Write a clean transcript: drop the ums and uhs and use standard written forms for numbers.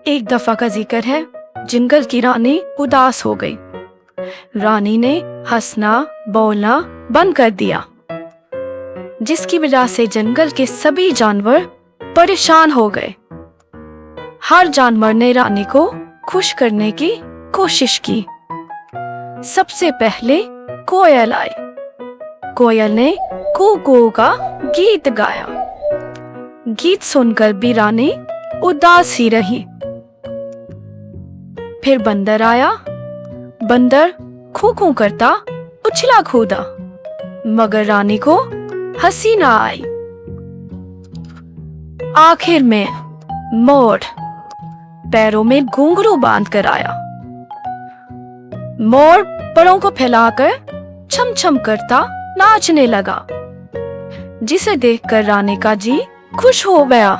एक दफा का जिक्र है, जंगल की रानी उदास हो गई। रानी ने हंसना बोलना बंद कर दिया, जिसकी वजह से जंगल के सभी जानवर परेशान हो गए। हर जानवर ने रानी को खुश करने की कोशिश की। सबसे पहले कोयल आई। कोयल ने कू कू का गीत गाया। गीत सुनकर भी रानी उदास ही रही। फिर बंदर आया। बंदर खू खू करता उछला कूदा, मगर रानी को हंसी ना आई। आखिर में मोर पैरों में घुंघरू बांध कर आया। मोर परों को फैलाकर छम छम करता नाचने लगा, जिसे देखकर रानी का जी खुश हो गया।